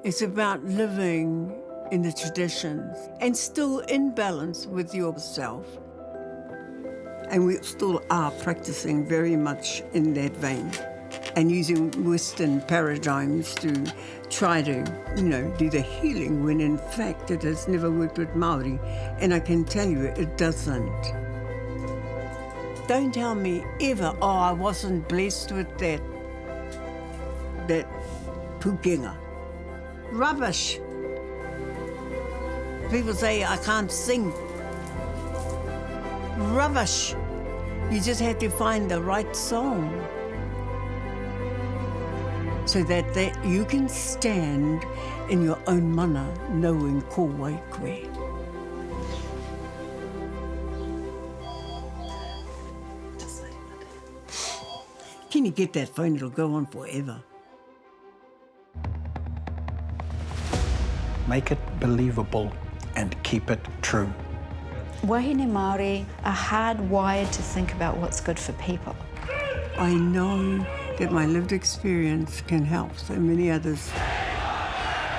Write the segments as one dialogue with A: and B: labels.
A: It's about living in the traditions and still in balance with yourself. And we still are practicing very much in that vein and using Western paradigms to try to, do the healing when in fact it has never worked with Māori. And I can tell you it doesn't. Don't tell me ever, I wasn't blessed with that pukenga. Rubbish. People say I can't sing. Rubbish. You just have to find the right song so that you can stand in your own mana knowing ko wai koe. Can you get that phone? It'll go on forever.
B: Make it believable and keep it true.
C: Wahine Māori are hardwired to think about what's good for people.
A: I know that my lived experience can help so many others.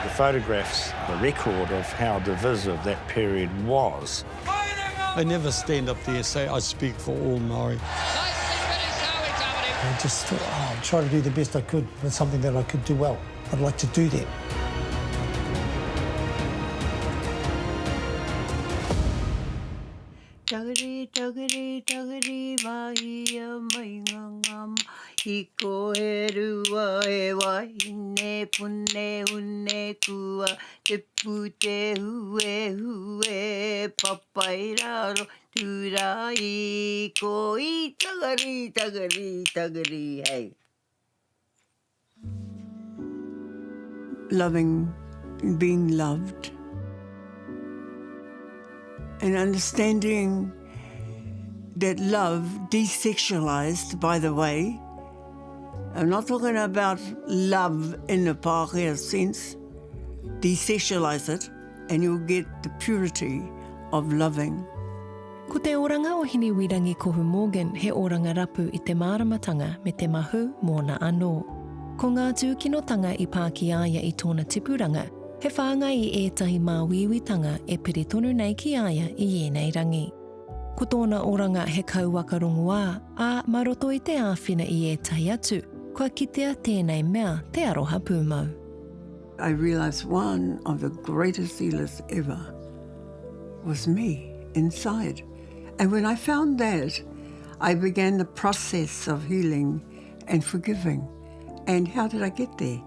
D: The photographs, the record of how divisive that period was.
E: I never stand up there and say I speak for all Māori.
F: I just thought, I'll try to do the best I could with something that I could do well. I'd like to do that.
A: Tagari, tagari, tagari, maia mai ngangam. Iko he rua e waine, pune une kua. Te pute hue hue, papai raro, turai ko I tagari, tagari, tagari, hey. Loving, being loved. And understanding that love, desexualized, by the way, I'm not talking about love in the Pākehā sense, desexualize it and you'll get the purity of loving.
G: Ko te oranga o Hiniwirangi Kohu Morgan he oranga rapu I te māramatanga me te mahu mō na anō. Ko ngā tūkinotanga I Pākiāia I tōna tipuranga, he whāngai I ētahi māwiwitanga e piri tonu nei ki aia I ēnei rangi. Ko tōna oranga he kauwaka rongoā, a maroto I te āwhina I ētahi atu, kua kitea tēnei mea te aroha pūmau.
A: I realized one of the greatest healers ever was me inside. And when I found that, I began the process of healing and forgiving. And how did I get there?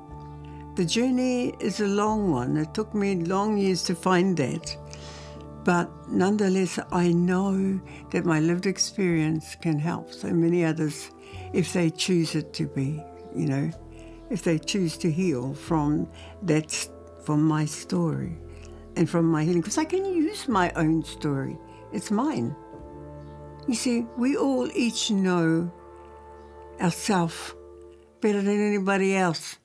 A: The journey is a long one. It took me long years to find that. But nonetheless, I know that my lived experience can help so many others if they choose it to be, if they choose to heal from my story and from my healing. Because I can use my own story. It's mine. You see, we all each know ourselves better than anybody else.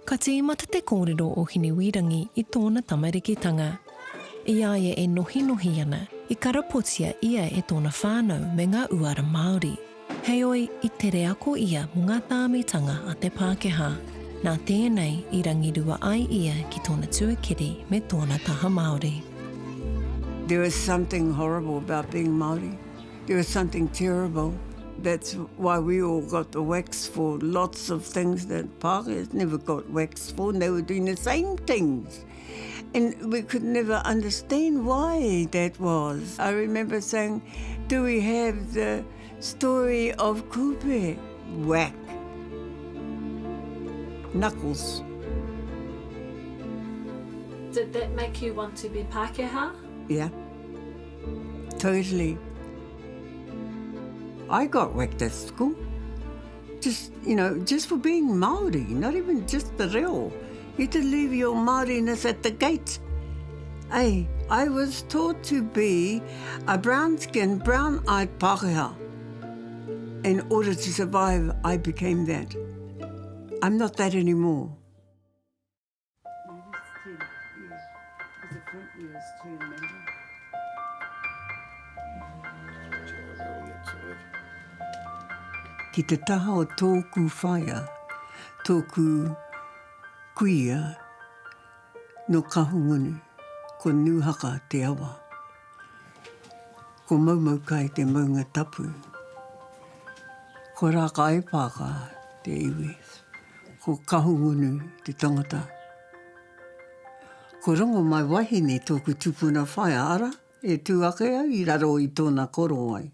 G: Ka tīmata te kōrero o Hiniwirangi I tōna tamarikitanga. I aia e nohi nohi ana, I karapotia ia e tōna whānau me ngā uara Māori. Heoi I te reako ia mo ngā tāmitanga a te Pākehā. Nā tēnei I rangirua ai ia ki tōna tuakiri me tōna taha Māori.
A: There was something horrible about being Māori. There was something terrible. That's why we all got the wax for lots of things that Pākehās never got wax for, and they were doing the same things. And we could never understand why that was. I remember saying, do we have the story of Kupe? Whack. Knuckles.
H: Did that make you want to be Pākehā?
A: Yeah. Totally. I got whacked at school. Just for being Māori, not even just the reo. You had to leave your Māoriness at the gate. Hey, I was taught to be a brown-skinned, brown-eyed Pākehā. In order to survive, I became that. I'm not that anymore. Ki te taha o tōku whaia, tōku kuia, no kahungunu, ko nuhaka te awa. Ko maumau kai te maunga tapu. Ko raka aipaka te iwi. Ko kahungunu te tangata. Ko rongo mai wahine tōku tupuna whai ara, e tūake au I raro I tōna koro ai.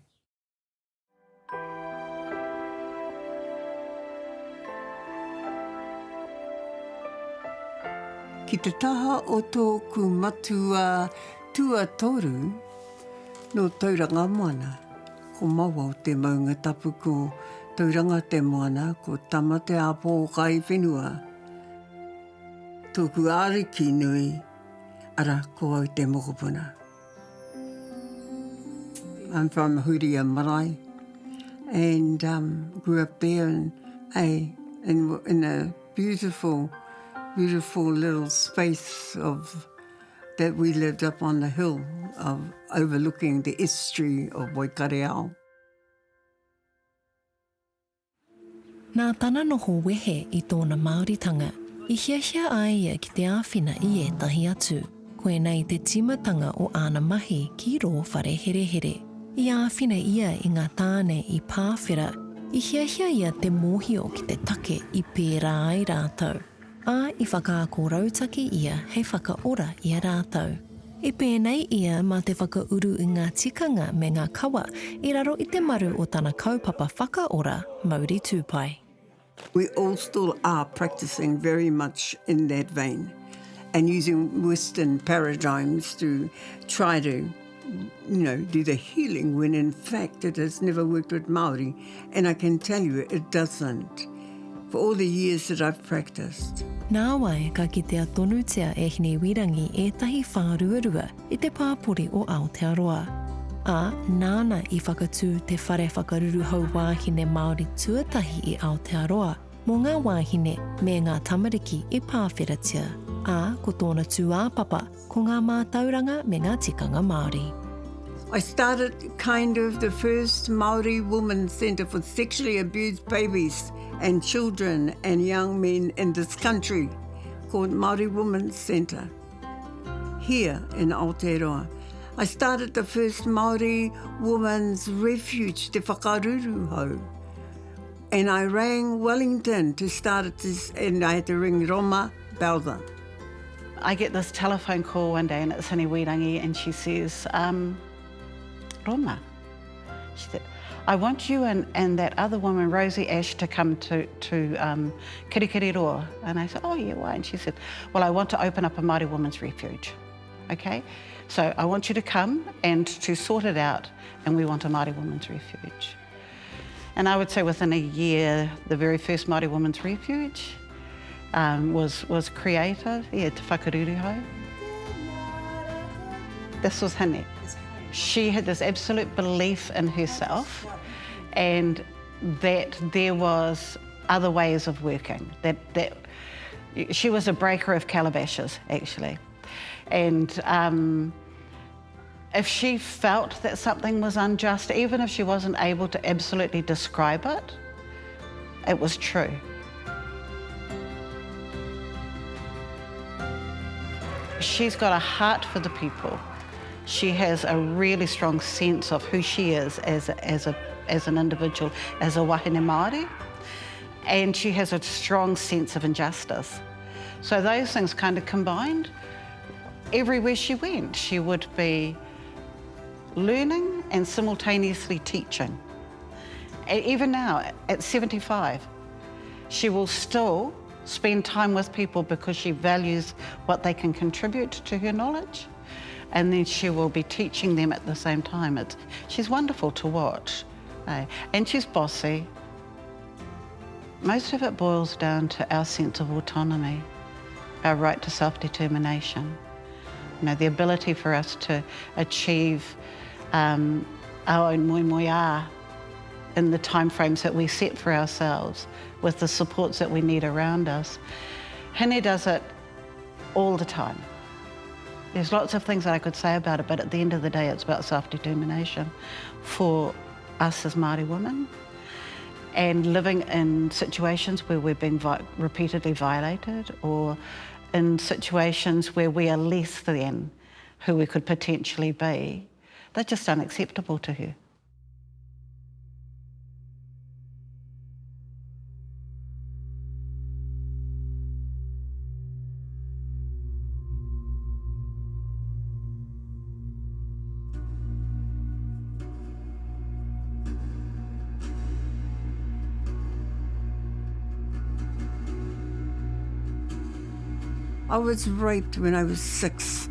A: Ki te taha o tōku matua tuatoru no tauranga moana, ko maua o te maunga tapu ko tauranga te moana, ko tama te apo kai whenua. Tōku āriki nui, ara ko au te mokopuna. I'm from Huria Marae and grew up there in a beautiful little space that we lived up on the hill overlooking the estuary of Waikareao.
G: Nā tana noho wehe I tōna Māoritanga, I hiahia ai ia ki te āwhina I ētahi atu, koenei te timatanga o āna mahi ki rō whare here here. I āwhina ia I ngā tāne I pāwhera, I hiahia ia te mōhio ki te take I pērā ai rātau. A I whakaako rautaki ia hei whakaora ia rātau. I pēnei ia mā te whakauru I ngā tikanga me ngā kawa I raro I te maru o tana kaupapa whakaora Māori tūpai.
A: We all still are practicing very much in that vein and using Western paradigms to try to do the healing when in fact it has never worked with Māori. And I can tell you it doesn't. For all the years that I've practiced.
G: Nā wai ka kitea tonutia e hine wirangi ētahi whāruarua I te pāpori o Aotearoa. A nāna I whakatū te whare whakaruru hau wāhine Māori tuatahi I Aotearoa, mō ngā wāhine me ngā tamariki I pāwheratia. A ko tōna tūāpapa ko ngā mātauranga me ngā tikanga Māori.
A: I started kind of the first Māori Women's Centre for sexually abused babies and children and young men in this country called Māori Women's Centre here in Aotearoa. I started the first Māori Women's Refuge, Te Whakaruru Hau. And I rang Wellington to start this, and I had to ring Roma Balda.
I: I get this telephone call one day and it's Hine Wirangi and she says, Roma, she said, I want you and that other woman, Rosie Ash, to come to Kirikiriroa. And I said, oh yeah, why? And she said, well, I want to open up a Māori Women's Refuge, okay? So I want you to come and to sort it out, and we want a Māori Women's Refuge. And I would say within a year, the very first Māori Women's Refuge was created, Te Whakaruru Hau. This was Hine. She had this absolute belief in herself and that there was other ways of working, that she was a breaker of calabashes, actually. And if she felt that something was unjust, even if she wasn't able to absolutely describe it, it was true. She's got a heart for the people. She has a really strong sense of who she is as an individual, as a wahine Māori, and she has a strong sense of injustice. So those things kind of combined. Everywhere she went, she would be learning and simultaneously teaching. And even now, at 75, she will still spend time with people because she values what they can contribute to her knowledge. And then she will be teaching them at the same time. She's wonderful to watch. And she's bossy. Most of it boils down to our sense of autonomy, our right to self-determination. The ability for us to achieve our own moemoeā in the timeframes that we set for ourselves, with the supports that we need around us. Hine does it all the time. There's lots of things that I could say about it, but at the end of the day, it's about self-determination for us as Māori women, and living in situations where we're being repeatedly violated, or in situations where we are less than who we could potentially be, they're just unacceptable to her.
A: I was raped when I was 6.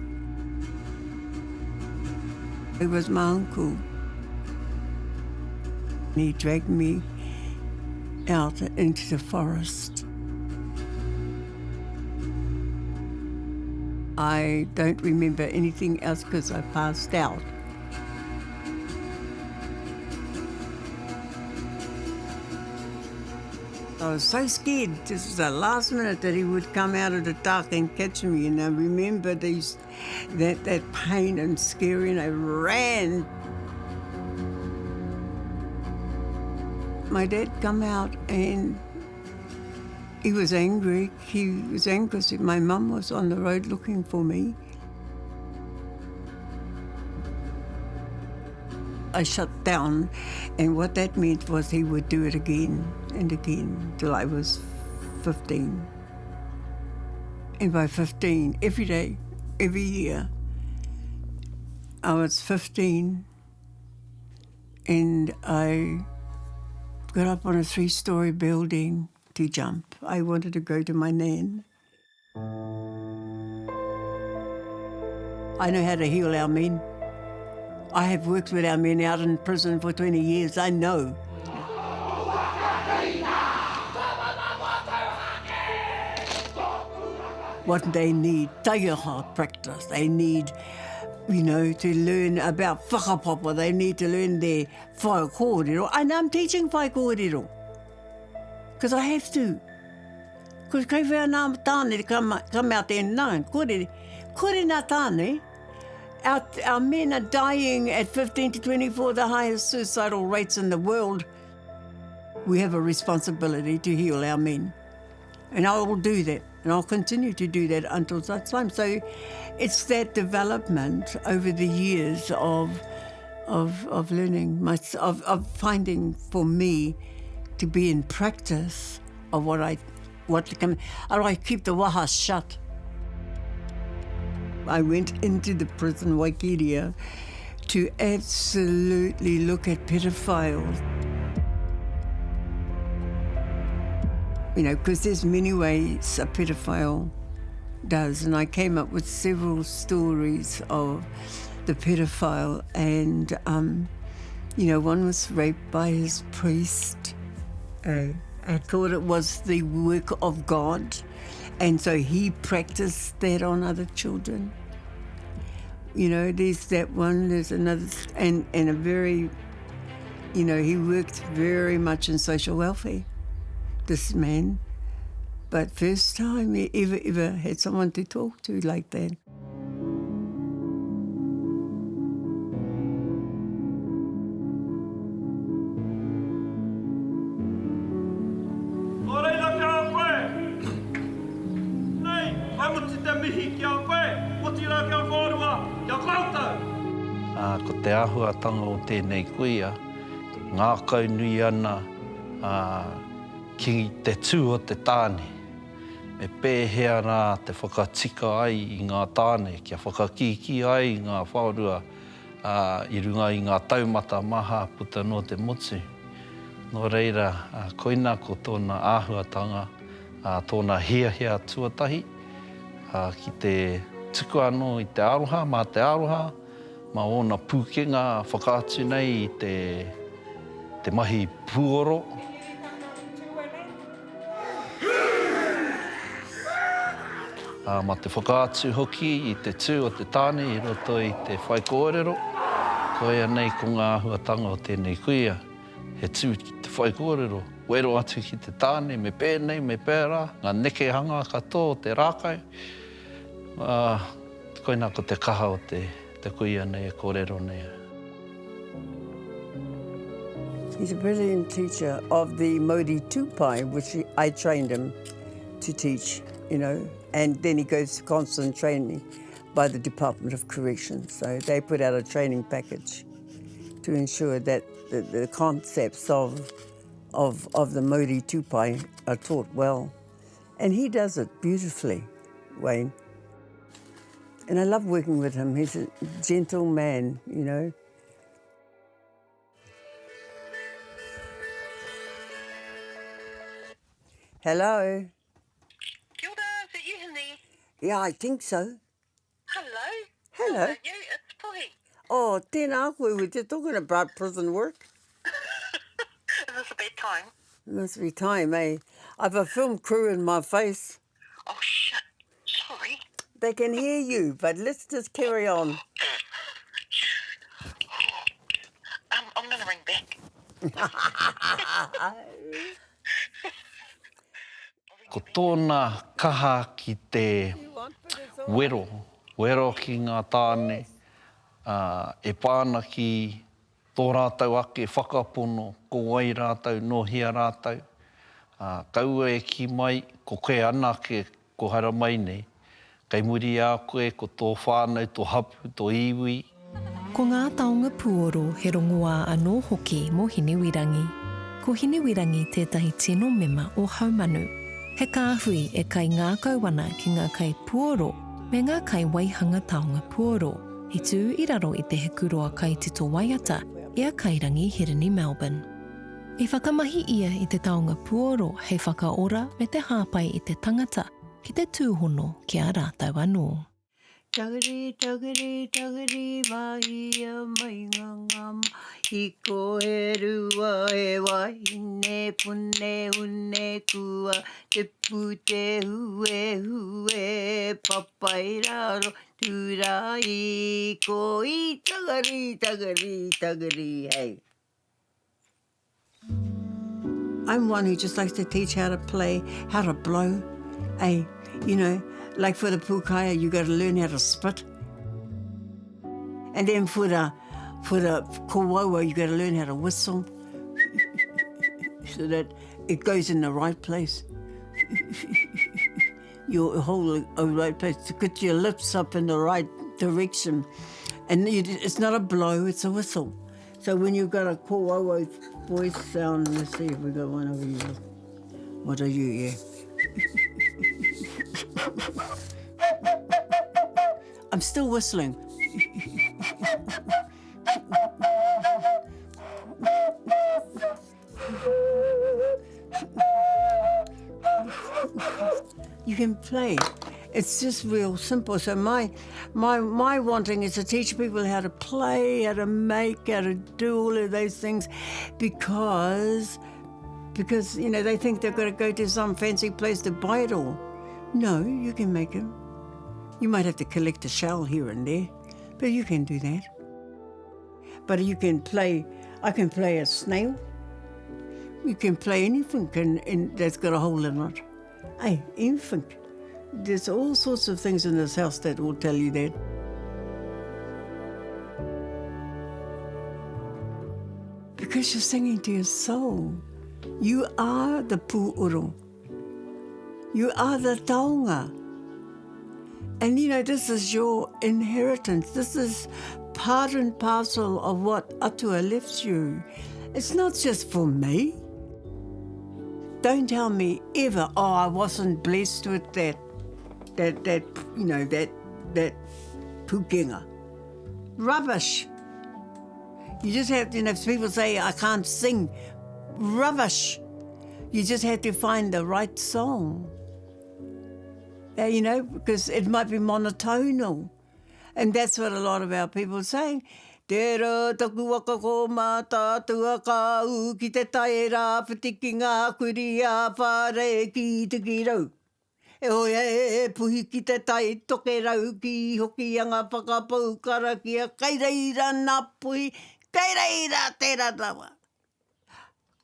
A: It was my uncle. He dragged me out into the forest. I don't remember anything else because I passed out. I was so scared. This was the last minute that he would come out of the dark and catch me. And I remember that pain and scary, and I ran. My dad come out and he was angry. He was angry because my mum was on the road looking for me. I shut down, and what that meant was he would do it again and again till I was 15. And by 15, every day, every year, I was 15 and I got up on a 3-story building to jump. I wanted to go to my nan. I know how to heal our men. I have worked with our men out in prison for 20 years. I know. What they need, taiaha practice. They need, to learn about whakapapa. They need to learn their whai kōrero. And I'm teaching whai kōrero. Because I have to. Because kei whea nā tāne come out there and nā. Kore nā tāne. Our men are dying at 15 to 24, the highest suicidal rates in the world. We have a responsibility to heal our men. And I will do that. And I'll continue to do that until such time. So it's that development over the years of learning, of finding for me to be in practice of how do I keep the waha shut. I went into the prison, Waikiria, to absolutely look at pedophiles. Because there's many ways a pedophile does, and I came up with several stories of the pedophile, and one was raped by his priest. I thought it was the work of God, and so he practiced that on other children. There's that one, there's another, and a very, he worked very much in social welfare, this man. But first time he ever had someone to talk to like that.
J: Ko te āhuatanga o tēnei kuia, ngā kaunui ana ki te tū o te tāne. Me pēhea nā te whakatika ai i ngā tāne, kia whakakiki ai i ngā whaurua i runga i ngā taumata maha puta no te motu. Nō reira, koina ko tōna āhuatanga, tōna hiahia tuatahi, ki te tuku anō i te aroha, mā te aroha, ma ona pūkenga whakaatu nei i te mahi puoro. Ma te whakaatu hoki i te tū o te tāne i roto i te whai kōrero. Koia nei ko ngā huatanga o tēnei kuia. He tū ki te whai kōrero. Wero atu ki te tāne, me pēnei, me pērā. Ngā neke hanga katoa o te rākai. Koina ko te kaha o te kuia nei, kōrero nei.
A: He's a brilliant teacher of the Mauri Tūpai, which I trained him to teach you know, and then he goes to constant training by the Department of Corrections. So they put out a training package to ensure that the concepts of the Māori Tupai are taught well. And he does it beautifully, Wayne. And I love working with him. He's a gentle man, you know. Hello.
K: Kia ora, is it you, Henry?
A: Yeah, I think so.
K: Hello.
A: Hello.
K: How are you? It's Puhi.
A: Oh, tēnā koe, we're just talking about prison work.
K: Is this a bad time?
A: It must be time, eh? I've a film crew in my face.
K: Oh, shit. Sorry.
A: They can hear you, but let's just carry on.
K: I'm going to ring back.
J: Ko tōna kaha ki te wero ki ngā tāne, e pāna ki tō rātau ake whakapono, ko wai rātau, no hia rātau. Kaua e ki mai, ko koe anake, ko hara mai nei. Kei muri a koe, ko tō whānau, tō hapu, tō iwi.
G: Ko ngā taonga puoro he rongoā anō hoki mō Hinewirangi. Ko Hinewirangi tētahi tino mema o Haumanu. He kāhui e kai ngā kauwana ki ngā kai puoro me ngā kai waihanga taonga puoro. I tū i raro i te he kuroa kai Tito Waiata i a Kairangi Hirani Melbourne. I whakamahi ia i te taonga puoro hei whakaora me te hāpai i te tangata ki te tūhono ki a rātau anō.
A: Tagari, tagari, tagari, mahi a mai ngangam. I ko he rua e wahine, pune hune kua, te pute hue, papai raro, tūrai, ko I tagari, tagari, tagari, hey. I'm one who just likes to teach how to play, how to blow, hey, you know, like for the pūkaya, you got to learn how to spit. And then for the kowawa, you got to learn how to whistle so that it goes in the right place. Your whole right place, to get your lips up in the right direction. And it's not a blow, it's a whistle. So when you've got a kowawa voice sound, let's see if we got one over here. What are you, yeah? I'm still whistling. You can play. It's just real simple. So my wanting is to teach people how to play, how to make, how to do all of those things, because you know they think they've got to go to some fancy place to buy it all. No, you can make them. You might have to collect a shell here and there, but you can do that. But you can play, I can play a snail. You can play anything that's got a hole in it. Hey, anything. There's all sorts of things in this house that will tell you that. Because you're singing to your soul. You are the pu'uru. You are the taonga. And you know, this is your inheritance. This is part and parcel of what Atua left you. It's not just for me. Don't tell me ever, oh, I wasn't blessed with that pukenga. Rubbish. You just have to, you know, if people say, I can't sing, rubbish. You just have to find the right song. You know, because it might be monotonal. And that's what a lot of our people are saying. Tērā taku waka ko mā tātua ka u ki te tae rā whitiki ngā kuri a whare ki te ki rau. E hoia e puhi ki te tae toke rau ki hoki anga whakapau karakia. Kei reira nā puhi, kei reira tērā tawa.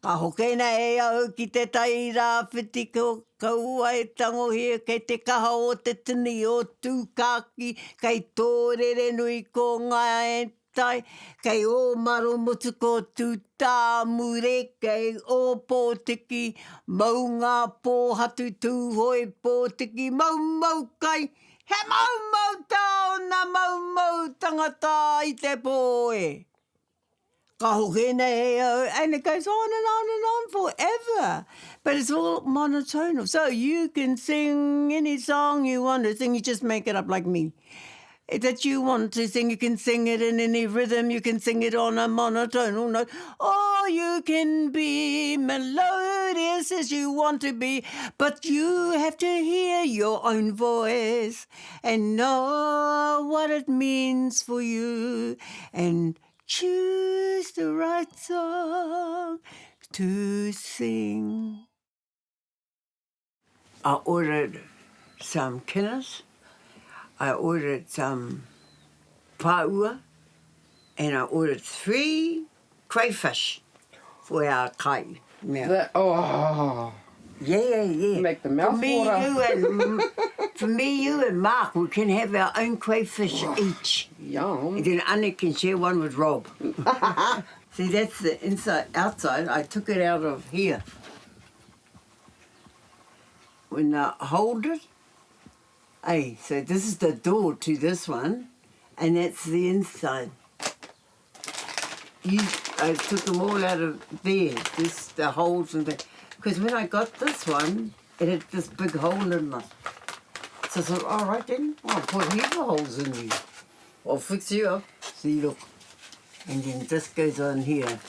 A: Ka hokena e au ki te tae rā whitiko kaua e tangohia kei te kaha o te tini o tūkaki kei tōrere nui ko ngā e tai, kei o maro mutu ko tu tā mure, kei o pōtiki, mau ngā pōhatu tū hoi pōtiki, mau kai, he mau tāo na mau tangata i te pōe. Ka hoke nei and it goes on and on and on forever. But it's all monotonal. So you can sing any song you want to sing, you just make it up like me. That you want to sing, you can sing it in any rhythm, you can sing it on a monotonal note, or you can be melodious as you want to be, but you have to hear your own voice and know what it means for you and choose the right song to sing. I ordered some kinas, I ordered some pāua, and I ordered 3 crayfish for our kai.
L: Oh,
A: Yeah.
L: Make the mouth water.
A: For me, you and Mark, we can have our own crayfish each.
L: Yum.
A: And then Annie can share one with Rob. See, that's the inside, outside. I took it out of here. When I hold it, so this is the door to this one, and that's the inside. I took them all out of there, the holes and the... Because when I got this one, it had this big hole in it. So I thought, all right then, I'll put heaps of holes in you. I'll fix you up. See, look. And then this goes on here.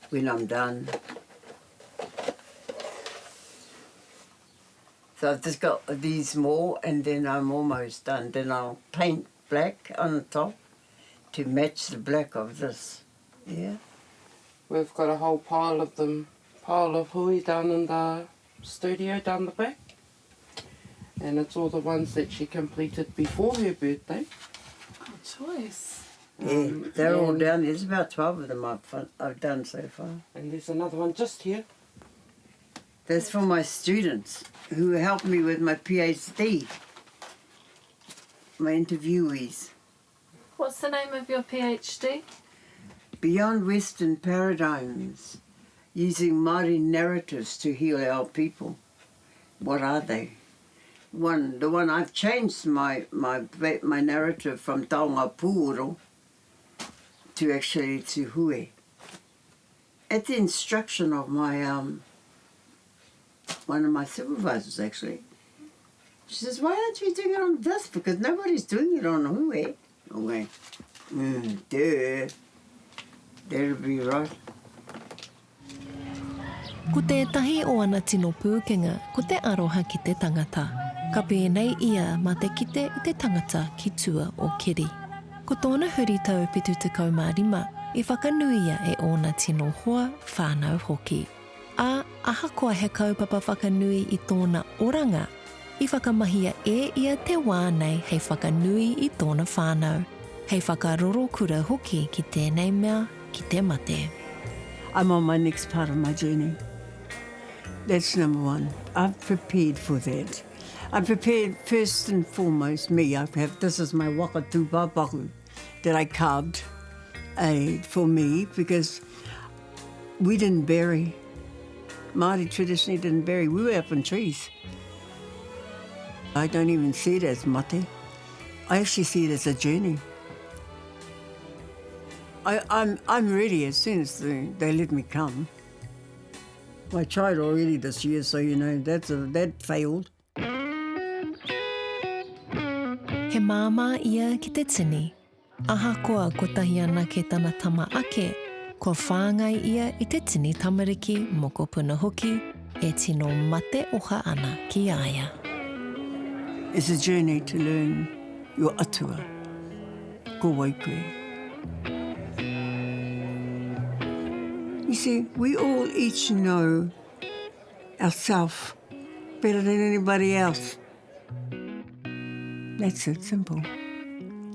A: When I'm done. So I've just got these more, and then I'm almost done. Then I'll paint black on the top to match the black of this. Yeah.
L: We've got a whole pile of hui down in the studio down the back. And it's all the ones that she completed before her birthday.
H: Good choice.
A: Yeah, they're all down there. There's about 12 of them I've done so far.
L: And there's another one just here.
A: That's for my students who helped me with my PhD, my interviewees.
H: What's the name of your PhD?
A: Beyond Western Paradigms, using Māori narratives to heal our people. What are they? The one I've changed my narrative from Taonga Pūoro to actually to Hui. At the instruction of my one of my supervisors actually. She says, why aren't you doing it on this? Because nobody's doing it on Hui. Okay. Duh. That'll be right.
G: Ko tētahi o ana tino pūkenga, ko te aroha ki te tangata. Ka pēnei ia mā te kite I te tangata ki tua o keri. Ko tōna huri tau pitu te kaumārima, I whakanuia e ōna tino hoa whānau hoki. A ahakoa he kaupapa whakanui I tōna oranga, I whakamahia e ia te wānei hei whakanui I tōna whānau. Hei whakaroro kura hoki ki tēnei mea ki te mate.
A: I'm on my next part of my journey. That's number one. I've prepared for that. I'm prepared first and foremost, me. This is my waka tūpā paku that I carved for me because we didn't bury. Māori traditionally didn't bury. We were up in trees. I don't even see it as mate. I actually see it as a journey. I'm ready as soon as they let me come. I tried already this year, so you know that failed.
G: He māmā ia ki te tini. Ahakoa ko tahi ana ke tana tama ake, ko whāngai ia I te tini tamariki moko puna hoki, e tino mate oha ana ki aia.
A: It's a journey to learn your atua, ko waikui. You see, we all each know ourselves better than anybody else. That's it, simple.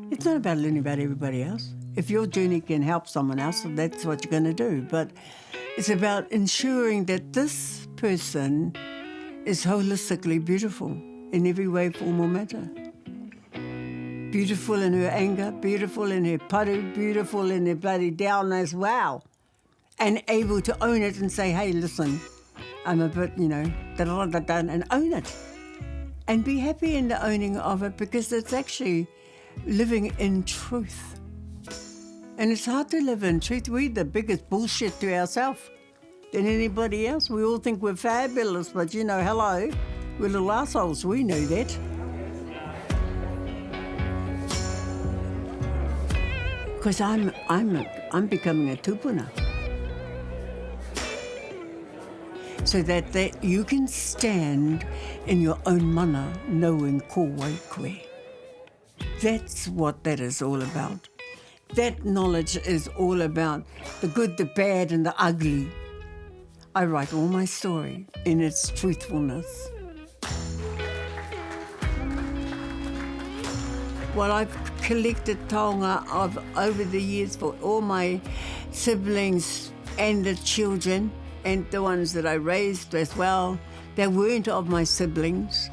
A: It's not about learning about everybody else. If your journey can help someone else, that's what you're going to do. But it's about ensuring that this person is holistically beautiful in every way, form or matter. Beautiful in her anger, beautiful in her paru, beautiful in her bloody down as well. And able to own it and say, hey, listen, I'm a bit, da-da-da-da, and own it. And be happy in the owning of it, because it's actually living in truth. And it's hard to live in truth. We're the biggest bullshit to ourselves than anybody else. We all think we're fabulous, but hello, we're little assholes. We know that. Because I'm becoming a tupuna. So that you can stand in your own mana knowing ko wai koe. That's what that is all about. That knowledge is all about the good, the bad, and the ugly. I write all my story in its truthfulness. What I've collected taonga of over the years for all my siblings and the children and the ones that I raised as well, they weren't of my siblings.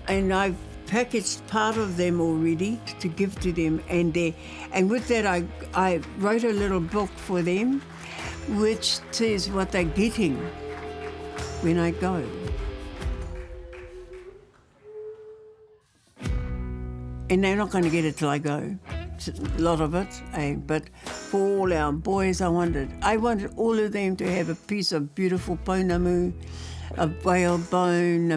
A: And I've packaged part of them already to give to them, and with that I wrote a little book for them which says what they're getting when I go. And they're not going to get it till I go, a lot of it, but for all our boys I wanted all of them to have a piece of beautiful pounamu, a whalebone,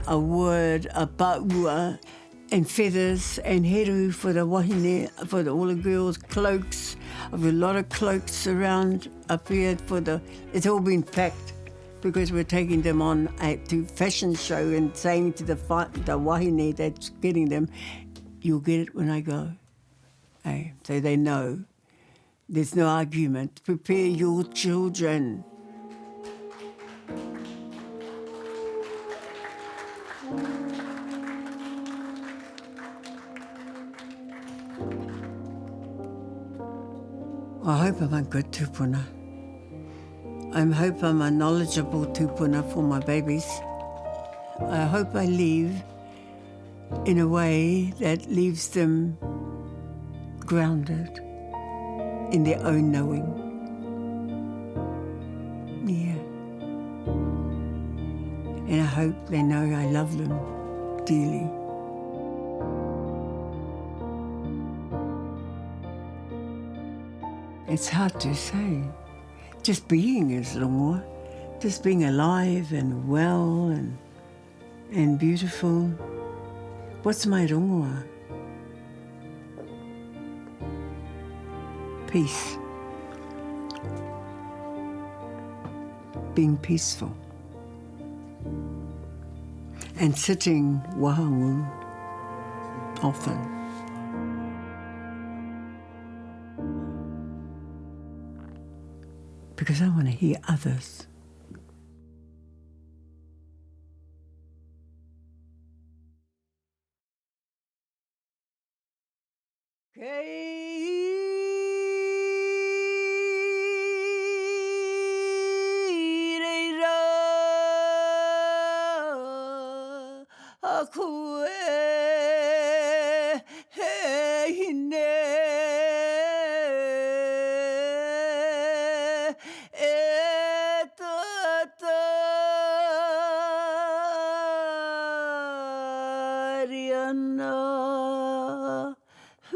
A: a wood, a paua, and feathers, and heru for the wahine, for all the girls, cloaks. I've got a lot of cloaks around up here it's all been packed because we're taking them on to fashion show and saying to the wahine that's getting them, you'll get it when I go. So they know. There's no argument. Prepare your children. I hope I'm a good tupuna. I hope I'm a knowledgeable tupuna for my babies. I hope I leave in a way that leaves them grounded in their own knowing. Yeah. And I hope they know I love them dearly. It's hard to say. Just being is rongoa. Just being alive and well and beautiful. What's my rongoa? Peace. Being peaceful. And sitting wahangu often. Because I want to hear others.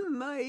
A: My